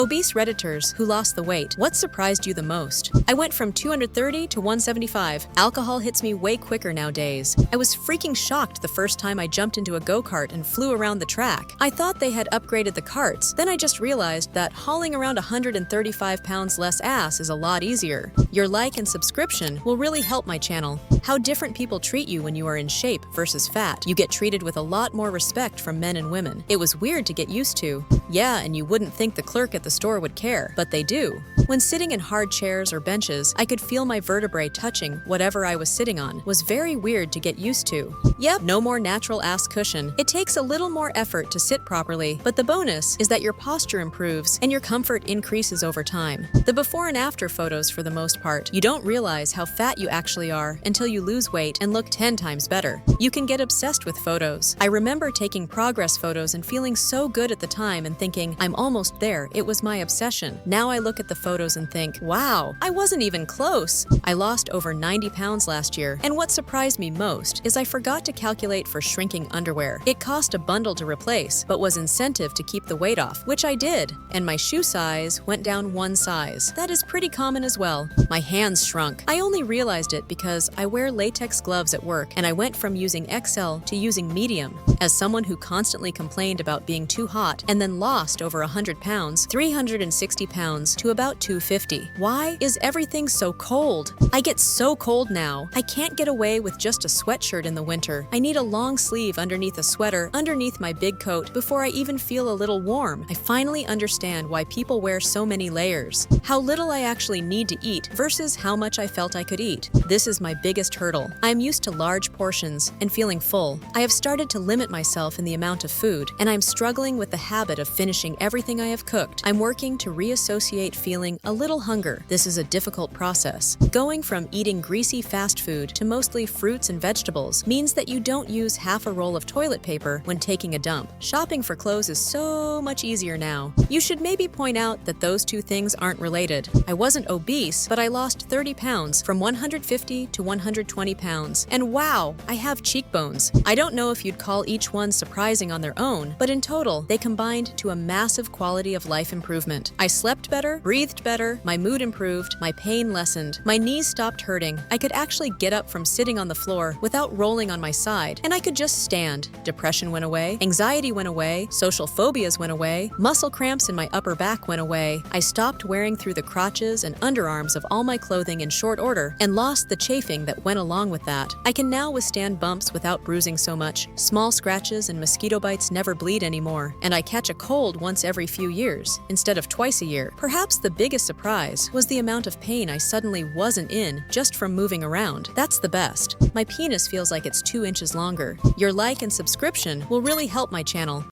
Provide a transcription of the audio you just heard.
Obese Redditors who lost the weight. What surprised you the most? I went from 230 to 175. Alcohol hits me way quicker nowadays. I was freaking shocked the first time I jumped into a go-kart and flew around the track. I thought they had upgraded the carts. Then I just realized that hauling around 135 pounds less ass is a lot easier. Your like and subscription will really help my channel. How different people treat you when you are in shape versus fat. You get treated with a lot more respect from men and women. It was weird to get used to. Yeah, and you wouldn't think the clerk at the store would care, but they do. When sitting in hard chairs or benches, I could feel my vertebrae touching whatever I was sitting on. Was very weird to get used to. Yep, no more natural ass cushion. It takes a little more effort to sit properly, but the bonus is that your posture improves and your comfort increases over time. The before and after photos for the most part. You don't realize how fat you actually are until you lose weight and look 10 times better. You can get obsessed with photos. I remember taking progress photos and feeling so good at the time and thinking, I'm almost there. It was my obsession. Now I look at the photos and think, wow, I wasn't even close. I lost over 90 pounds last year, and what surprised me most is I forgot to calculate for shrinking underwear. It cost a bundle to replace, but was incentive to keep the weight off, which I did, and my shoe size went down one size. That is pretty common as well. My hands shrunk. I only realized it because I wear latex gloves at work, and I went from using XL to using medium. As someone who constantly complained about being too hot and then lost over 100 pounds, 360 pounds to about 250. Why is everything so cold? I get so cold now. I can't get away with just a sweatshirt in the winter. I need a long sleeve underneath a sweater, underneath my big coat, before I even feel a little warm. I finally understand why people wear so many layers. How little I actually need to eat versus how much I felt I could eat. This is my biggest hurdle. I am used to large portions and feeling full. I have started to limit myself in the amount of food, and I'm struggling with the habit of finishing everything I have cooked. I'm working to reassociate feeling a little hunger. This is a difficult process. Going from eating greasy fast food to mostly fruits and vegetables means that you don't use half a roll of toilet paper when taking a dump. Shopping for clothes is so much easier now. You should maybe point out that those two things aren't related. I wasn't obese, but I lost 30 pounds from 150 to 120 pounds. And wow, I have cheekbones. I don't know if you'd call each one surprising on their own, but in total, they combined to a massive quality of life improvement. I slept better, breathed better, my mood improved, my pain lessened, my knees stopped hurting. I could actually get up from sitting on the floor without rolling on my side, and I could just stand. Depression went away, anxiety went away, social phobias went away, muscle cramps in my upper back went away. I stopped wearing through the crotches and underarms of all my clothing in short order and lost the chafing that went along with that. I can now withstand bumps without bruising so much. Small scratches and mosquito bites never bleed anymore, and I catch a cold once every few years instead of twice a year. Perhaps the biggest surprise was the amount of pain I suddenly wasn't in just from moving around. That's the best. My penis feels like it's 2 inches longer. Your like and subscription will really help my channel.